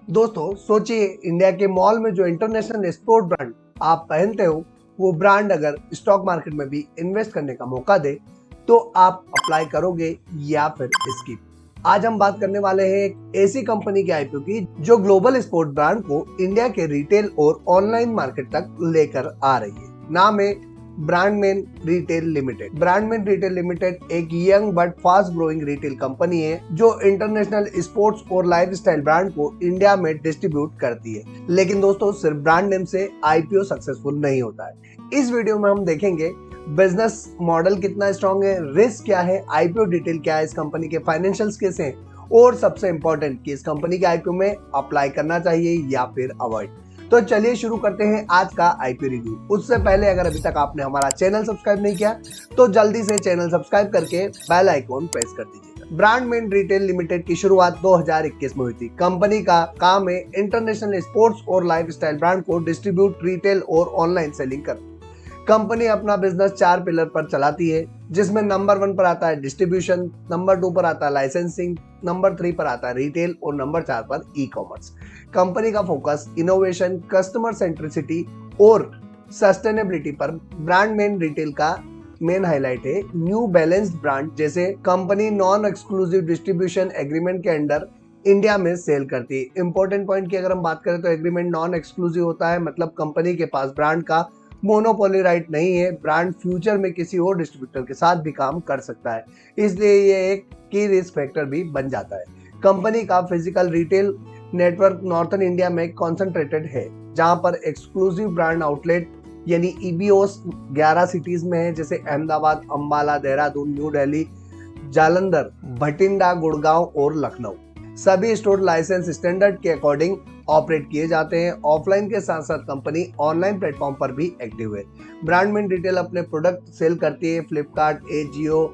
दोस्तों सोचिए, इंडिया के मॉल में जो इंटरनेशनल स्पोर्ट ब्रांड आप पहनते हो, वो ब्रांड अगर स्टॉक मार्केट में भी इन्वेस्ट करने का मौका दे तो आप अप्लाई करोगे या फिर स्किप। आज हम बात करने वाले हैं एक ऐसी कंपनी के आईपीओ की जो ग्लोबल स्पोर्ट ब्रांड को इंडिया के रिटेल और ऑनलाइन मार्केट तक लेकर आ रही है। नाम है ब्रांडमैन रिटेल लिमिटेड। ब्रांडमैन रिटेल लिमिटेड एक young but fast growing retail company है जो इंटरनेशनल स्पोर्ट्स और लाइफस्टाइल ब्रांड को इंडिया में डिस्ट्रीब्यूट करती है। लेकिन दोस्तों, सिर्फ ब्रांड नेम से आईपीओ सक्सेसफुल नहीं होता है। इस वीडियो में हम देखेंगे बिजनेस मॉडल कितना स्ट्रॉन्ग है, रिस्क क्या है, आईपीओ डिटेल क्या है, इस कंपनी के फाइनेंशियल्स कैसे हैं और सबसे इंपॉर्टेंट कि इस कंपनी के आईपीओ में अप्लाई करना चाहिए या फिर अवॉइड। तो चलिए शुरू करते हैं आज का आईपीओ रिव्यू। उससे पहले अगर अभी तक आपने हमारा चैनल सब्सक्राइब नहीं किया तो जल्दी से चैनल सब्सक्राइब करके बेल आइकॉन प्रेस कर दीजिए। ब्रांडमैन रिटेल लिमिटेड की शुरुआत 2021 में हुई थी। कंपनी का काम है इंटरनेशनल स्पोर्ट्स और लाइफस्टाइल ब्रांड को डिस्ट्रीब्यूट, रिटेल और ऑनलाइन सेलिंग करना। कंपनी अपना बिजनेस 4 पिलर पर चलाती है, जिसमें नंबर 1 पर आता है डिस्ट्रीब्यूशन, नंबर 2 पर आता है लाइसेंसिंग, नंबर 3 पर आता है रिटेल और नंबर 4 पर ई कॉमर्स। कंपनी का फोकस इनोवेशन, कस्टमर सेंट्रिसिटी और सस्टेनेबिलिटी पर। ब्रांडमैन रिटेल का मेन हाईलाइट है न्यू बैलेंस्ड ब्रांड, जैसे company non exclusive distribution agreement के अंडर इंडिया में सेल करती है। इंपॉर्टेंट पॉइंट की अगर हम बात करें तो एग्रीमेंट नॉन एक्सक्लूसिव होता है, मतलब कंपनी के पास ब्रांड का मोनोपोली राइट नहीं है। ब्रांड फ्यूचर में किसी और डिस्ट्रीब्यूटर के साथ भी काम कर सकता है, इसलिए ये एक की रिस्क फैक्टर भी बन जाता है। कंपनी का physical retail network northern India में कॉन्सेंट्रेटेड है, जहां पर एक्सक्लूसिव ब्रांड आउटलेट यानी ईबीओस 11 सिटीज में है, जैसे अहमदाबाद, अंबाला, देहरादून, न्यू दिल्ली, जालंधर, भटिंडा, गुड़गांव और लखनऊ। सभी स्टोर लाइसेंस स्टैंडर्ड के अकॉर्डिंग ऑपरेट किए जाते हैं। ऑफलाइन के साथ साथ कंपनी ऑनलाइन प्लेटफॉर्म पर भी एक्टिव है। ब्रांडमैन रिटेल अपने प्रोडक्ट सेल करती है Flipkart, AJIO,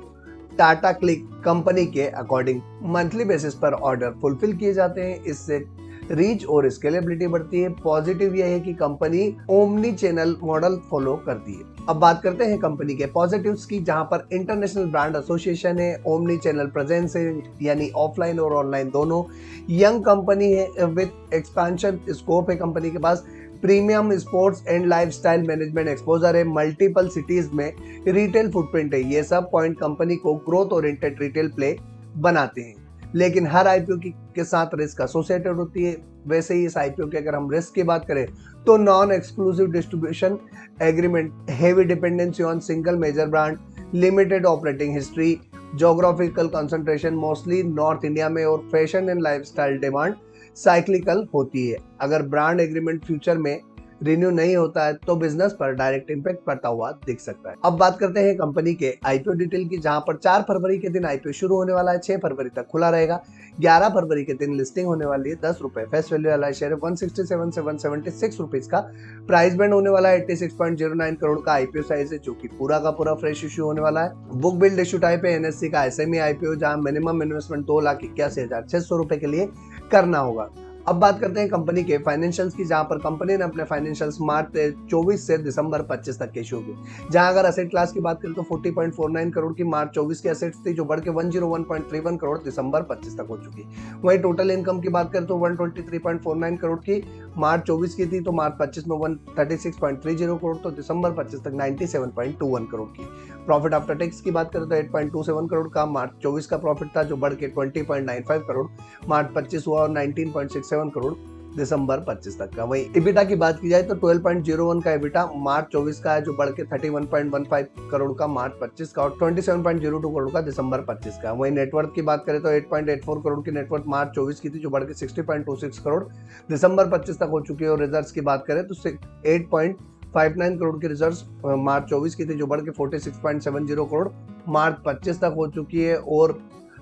Tata click. Company के अकॉर्डिंग मंथली बेसिस पर ऑर्डर फुलफिल किए जाते हैं, इससे रीच और स्केलेबिलिटी बढ़ती है। पॉजिटिव यह है कि company omni channel model follow करती है। अब बात करते हैं कंपनी के पॉजिटिव्स की, जहां पर इंटरनेशनल ब्रांड एसोसिएशन है, ओमनी चैनल प्रेजेंस है यानी ऑफलाइन और ऑनलाइन दोनों, यंग कंपनी है विद एक्सपेंशन स्कोप है कंपनी के पास, premium sports and lifestyle management exposure है, मल्टीपल सिटीज में रिटेल फुटप्रिंट है। ये सब पॉइंट कंपनी को ग्रोथ ओरिएंटेड रिटेल प्ले बनाते हैं। लेकिन हर आईपीओ के साथ रिस्क एसोसिएटेड होती है। वैसे ही इस आईपीओ की अगर हम रिस्क की बात करें तो non exclusive distribution agreement, heavy dependency on single major brand, limited operating history, geographical concentration mostly North India में, और fashion and lifestyle demand cyclical होती है। अगर ब्रांड एग्रीमेंट फ्यूचर में रिन्यू नहीं होता है तो बिजनेस पर डायरेक्ट इंपैक्ट पड़ता हुआ दिख सकता है। अब बात करते हैं कंपनी के आईपीओ डिटेल की, जहां पर 4 फरवरी के दिन आईपीओ शुरू होने वाला है, 6 फरवरी तक खुला रहेगा। 11 फरवरी के दिन लिस्टिंग होने वाली है। 10 रुपए फेस वैल्यू वाला शेयर 167 से 176 रुपीज का प्राइस बैंड होने वाला है। 86.09 करोड़ का आईपीओ साइज है, जो कि पूरा का पूरा फ्रेश इश्यू होने वाला है। बुक बिल्ड इश्यू टाइप है एनएससी का एसएमई आईपीओ, जहां मिनिमम इन्वेस्टमेंट 2,81,600 रुपए के लिए करना होगा। अब बात करते हैं कंपनी के फाइनेंशियल्स की, जहां पर कंपनी ने अपने फाइनेंशियल्स मार्च 24 से दिसंबर 25 तक के इशू किए। जहां अगर एसेट क्लास की बात करें तो 40.49 करोड़ की मार्च 24 की एसेट्स थी, जो बढ़ के 101.31 करोड़ दिसंबर 25 तक हो चुकी। वहीं टोटल इनकम की बात करें तो 123.49 करोड़ की मार्च 24 की थी, तो मार्च 25 में 136.30 करोड़, तो दिसंबर 25 तक 97.21 करोड़ की। प्रॉफिट आफ्टर टैक्स की बात करें तो 8.27 करोड़ का मार्च 24 का प्रॉफिट था, जो बढ़ के 20.95 करोड़ मार्च 25 हुआ, और 19.67 करोड़ दिसंबर 25 तक का। वहीं इबिटा की बात की जाए तो 12.01 का इबिटा मार्च 24 का है, जो बढ़ के 31.15 करोड़ का मार्च 25 का, और 27.02 करोड़ का दिसंबर 25 का। वहीं नेटवर्थ की बात करें तो 8.84 करोड़ की नेटवर्थ मार्च 24 की थी, जो बढ़ के 60.26 करोड़ दिसंबर 25 तक हो चुकी है। और रिजर्व्स की बात करें तो 8.59 करोड़ की रिजर्व्स मार्च 24 की थी, जो बढ़ के 46.70 करोड़ मार्च 25 तक हो चुकी है। और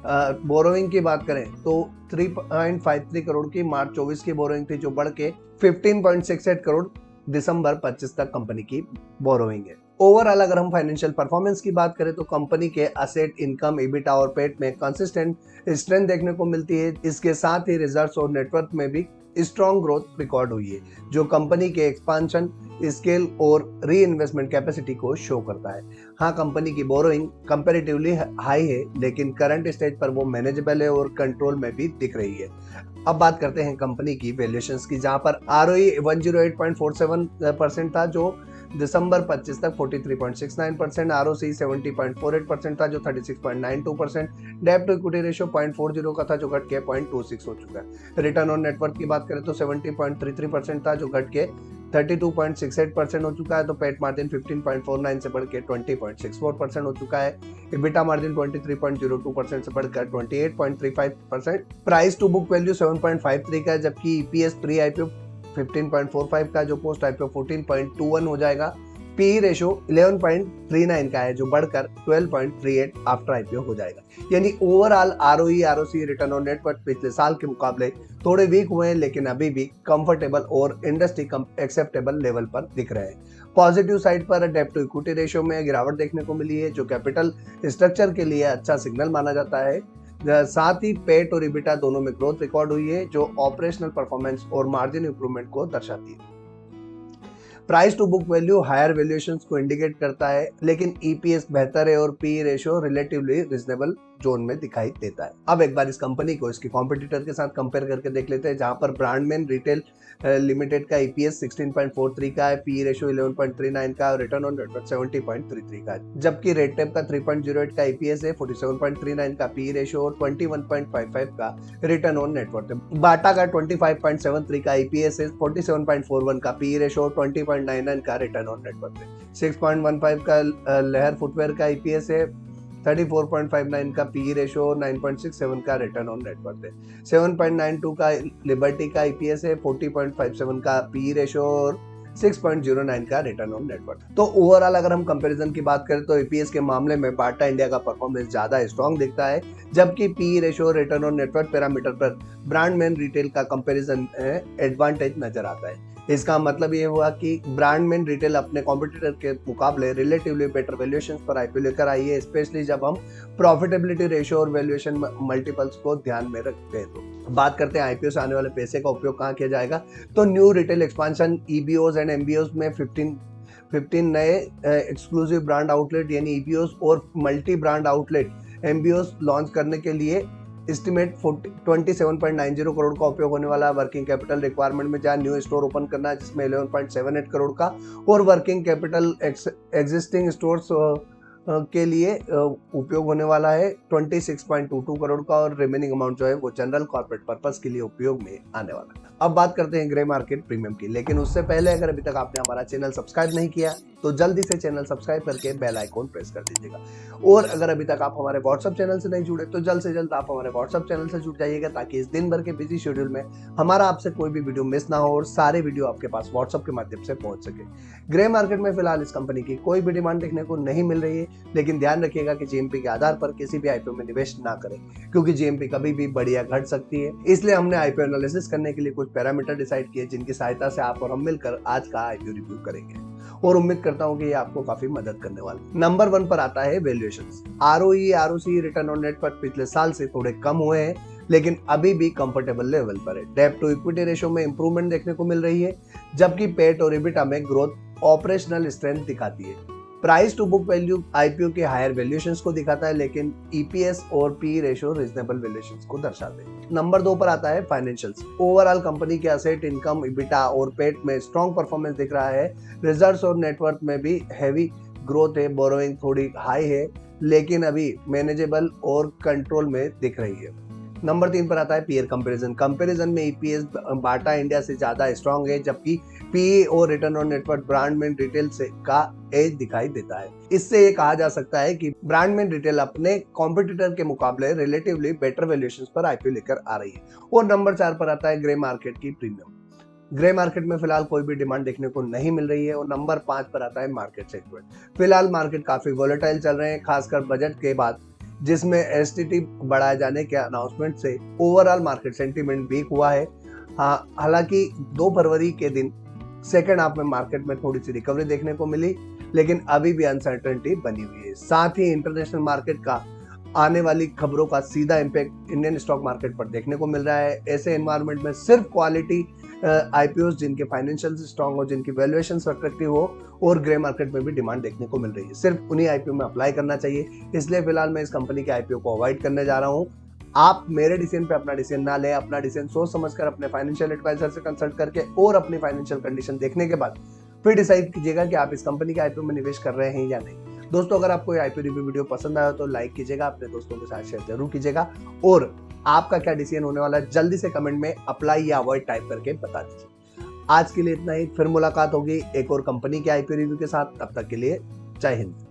बोरोइंग की बात करें तो 3.53 करोड़ की मार्च 24 की बोरोइंग थी, जो बढ़ के 15.68 करोड़ दिसंबर 25 तक कंपनी की बोरोइंग है। ओवरऑल अगर हम फाइनेंशियल परफॉर्मेंस की बात करें तो कंपनी के असेट, इनकम, एबिटा और पेट में कंसिस्टेंट स्ट्रेंथ देखने को मिलती है। इसके साथ ही रिजर्व्स और नेटवर्थ में भी स्ट्रॉन्ग ग्रोथ रिकॉर्ड हुई है, जो कंपनी के एक्सपांशन, स्केल और री इन्वेस्टमेंट कैपेसिटी को शो करता है। हाँ, कंपनी की बोरोइंग कंपैरेटिवली हाई है, लेकिन करंट स्टेज पर वो मैनेजेबल है और कंट्रोल में भी दिख रही है। अब बात करते हैं कंपनी की वैल्यूएशंस की, जहां पर ROE 108.47% था, जो दिसंबर 25 तक 43.69%, ROC 70.48% था, जो 36.92%, डेब्ट टू इक्विटी रेशियो 0.40 का था, जो घट के 0.26 हो चुका है। रिटर्न ऑन नेटवर्थ की बात करें तो 70.33% था, जो घट के 32.68% हो चुका है। तो पेट मार्जिन 15.49 से बढ़ के 20.64% हो चुका है। EBITDA मार्जिन 23.02% से बढ़कर 28.35%। प्राइस टू बुक वैल्यू 7.53 का है, जबकि EPS प्री IPO 15.45 का, जो पोस्ट IPO 14.21 हो जाएगा। पी रेशो 11.39 का है, जो बढ़कर 12.38 आफ्टर IPO हो जाएगा। यानी overall ROE, ROC, return on net worth पिछले साल के मुकाबले थोड़े वीक हुए हैं, लेकिन अभी भी कंफर्टेबल और इंडस्ट्री एक्सेप्टेबल लेवल पर दिख रहे हैं। पॉजिटिव साइड पर डेब्ट टू इक्विटी रेशियो में गिरावट देखने को मिली है, जो कैपिटल स्ट्रक्चर के लिए अच्छा सिग्नल माना जाता है। साथ ही पेट और EBITDA दोनों में ग्रोथ रिकॉर्ड हुई है, जो ऑपरेशनल परफॉर्मेंस और मार्जिन इंप्रूवमेंट को दर्शाती है। Price to book value higher valuations को इंडिकेट करता है, लेकिन EPS बेहतर है और P ratio relatively reasonable zone में दिखाई देता है। अब एक बार इस कंपनी को इसकी कॉम्पिटिटर के साथ कंपेयर करके देख लेते हैं, जहां पर ब्रांडमैन रिटेल लिमिटेड का EPS 16.43 का है, पी रेशियो 11.39 का और रिटर्न ऑन नेटवर्थ 70.33 का है, जबकि रेडटेप का 3.08 का EPS है, 47.39 का पी रेशियो और 21.55 का रिटर्न ऑन नेटवर्थ है। बाटा का 25.73 का EPS है, 47.41 का पी रेशियो और 20.99 का रिटर्न ऑन नेटवर्थ है। 6.15 का लहर फुटवेयर का EPS है, 34.59 का पी रेशियो, 9.67 का रिटर्न ऑन नेटवर्थ है। 7.92 का लिबर्टी का EPS है, 40.57 का पी रेशियो और 6.09 का रिटर्न ऑन नेटवर्थ। तो ओवरऑल अगर हम कंपैरिजन की बात करें तो EPS के मामले में बाटा इंडिया का परफॉर्मेंस ज्यादा स्ट्रॉन्ग दिखता है, जबकि P ratio, return on net worth parameter पर ब्रांडमैन रिटेल का कंपैरिजन एडवांटेज नजर आता है। इसका मतलब ये हुआ कि ब्रांडमैन रिटेल अपने कॉम्पिटिटर के मुकाबले रिलेटिवली बेटर वैल्यूएशंस पर IPO लेकर आई है, स्पेशली जब हम प्रॉफिटेबिलिटी रेशियो और वैल्यूएशन मल्टीपल्स को ध्यान में रखते हैं। तो बात करते हैं IPO से आने वाले पैसे का उपयोग कहाँ किया जाएगा। तो new retail expansion, EBOs and MBOs में 15 नए एक्सक्लूसिव ब्रांड आउटलेट यानी EBOs और multi brand outlet MBOs launch करने के लिए एस्टिमेट 27.90 करोड़ का उपयोग होने वाला है। वर्किंग कैपिटल रिक्वायरमेंट में जहाँ न्यू स्टोर ओपन करना है, जिसमें 11.78 करोड़ का, और वर्किंग कैपिटल एग्जिस्टिंग स्टोर्स के लिए उपयोग होने वाला है 26.22 करोड़ का, और रिमेनिंग अमाउंट जो है वो जनरल कॉर्पोरेट पर्पस के लिए उपयोग में आने वाला है। अब बात करते हैं ग्रे मार्केट प्रीमियम की, लेकिन उससे पहले अगर अभी तक आपने हमारा चैनल सब्सक्राइब नहीं किया तो जल्दी से चैनल सब्सक्राइब करके बेल आइकॉन प्रेस कर दीजिएगा। और अगर अभी तक आप हमारे व्हाट्सएप चैनल से नहीं जुड़े तो जल्द से जल्द आप हमारे व्हाट्सएप चैनल से जुड़ जाइएगा, ताकि इस दिन भर के बिजी शेड्यूल में हमारा आपसे कोई भी वीडियो मिस ना हो और सारे वीडियो आपके पास व्हाट्सएप के माध्यम से पहुंच सके। ग्रे मार्केट में फिलहाल इस कंपनी की कोई भी डिमांड देखने को नहीं मिल रही है, लेकिन ध्यान रखिएगा कि GMP के आधार पर किसी भी IPO में निवेश ना करें, क्योंकि GMP कभी भी बढ़ या घट सकती है। इसलिए हमने IPO एनालिसिस करने के लिए कुछ पैरामीटर डिसाइड किए, जिनकी सहायता से आप और हम मिलकर आज का IPO रिव्यू करेंगे, और उम्मीद करता हूं कि ये आपको काफी मदद करने वाला। नंबर 1 पर आता है valuations. ROE, ROC, return on net worth पिछले साल से थोड़े कम हुए हैं, लेकिन अभी भी कंफर्टेबल लेवल पर है। डेब्ट टू इक्विटी रेशियो में इंप्रूवमेंट देखने को मिल रही है, जबकि पेट और EBITDA में ग्रोथ ऑपरेशनल स्ट्रेंथ दिखाती है। Price to book value IPO के हायर वैल्यूएशंस को दिखाता है, लेकिन EPS और पी रेशियो रीजनेबल वैल्यूएशंस को दर्शाते हैं। नंबर 2 पर आता है फाइनेंशियल्स। ओवरऑल कंपनी के असेट, इनकम, EBITDA और पेट में स्ट्रॉन्ग परफॉर्मेंस दिख रहा है। रिजर्व्स और नेटवर्थ में भी हैवी ग्रोथ है। बोरोइंग थोड़ी हाई है, लेकिन अभी मैनेजेबल और कंट्रोल में दिख रही है। नंबर 3 पर आता है पीयर कंपैरिजन में EPS बाटा इंडिया से ज्यादा स्ट्रॉन्ग है, जबकि PE और रिटर्न ऑन नेटवर्थ ब्रांडमैन रिटेल से का एज दिखाई देता है। इससे ये कहा जा सकता है कि ब्रांडमैन रिटेल अपने कॉम्पिटिटर के मुकाबले रिलेटिवली बेटर वैल्यूएशंस पर IPO लेकर आ रही है। और नंबर 4 पर आता है ग्रे मार्केट की प्रीमियम। ग्रे मार्केट में फिलहाल कोई भी डिमांड देखने को नहीं मिल रही है। और नंबर 5 पर आता है मार्केट सेगमेंट। फिलहाल मार्केट काफी वोलेटाइल चल रहे हैं, खासकर बजट के बाद, जिसमें STT बढ़ाए जाने के अनाउंसमेंट से ओवरऑल मार्केट सेंटीमेंट वीक हुआ है। हालांकि 2 फरवरी के दिन सेकेंड हाफ में मार्केट में थोड़ी सी रिकवरी देखने को मिली, लेकिन अभी भी अनसर्टेनिटी बनी हुई है। साथ ही इंटरनेशनल मार्केट का आने वाली खबरों का सीधा इम्पैक्ट इंडियन स्टॉक मार्केट पर देखने को मिल रहा है। ऐसे एनवायरनमेंट में सिर्फ क्वालिटी आईपीओ जिनके फाइनेंशियल स्ट्रांग हो, जिनकी वैल्यूएशन अट्रैक्टिव हो और ग्रे मार्केट में भी डिमांड देखने को मिल रही है, सिर्फ उन्हीं आईपीओ में अप्लाई करना चाहिए। इसलिए फिलहाल मैं इस कंपनी के आईपीओ को अवॉइड करने जा रहा हूं। आप मेरे डिसीजन पे अपना डिसीजन ना लें, अपना डिसीजन सोच समझकर अपने फाइनेंशियल एडवाइजर से कंसल्ट करके और अपनी फाइनेंशियल कंडीशन देखने के बाद फिर डिसाइड कीजिएगा कि आप इस कंपनी के आईपीओ में निवेश कर रहे हैं या नहीं। दोस्तों, अगर आपको ये आईपीओ रिव्यू वीडियो पसंद आया तो लाइक कीजिएगा, अपने दोस्तों के साथ शेयर जरूर कीजिएगा और आपका क्या डिसीजन होने वाला है जल्दी से कमेंट में अप्लाई या अवॉइड टाइप करके बता दीजिए। आज के लिए इतना ही, फिर मुलाकात होगी एक और कंपनी के आईपीओ रिव्यू के साथ। तब तक के लिए जय हिंद।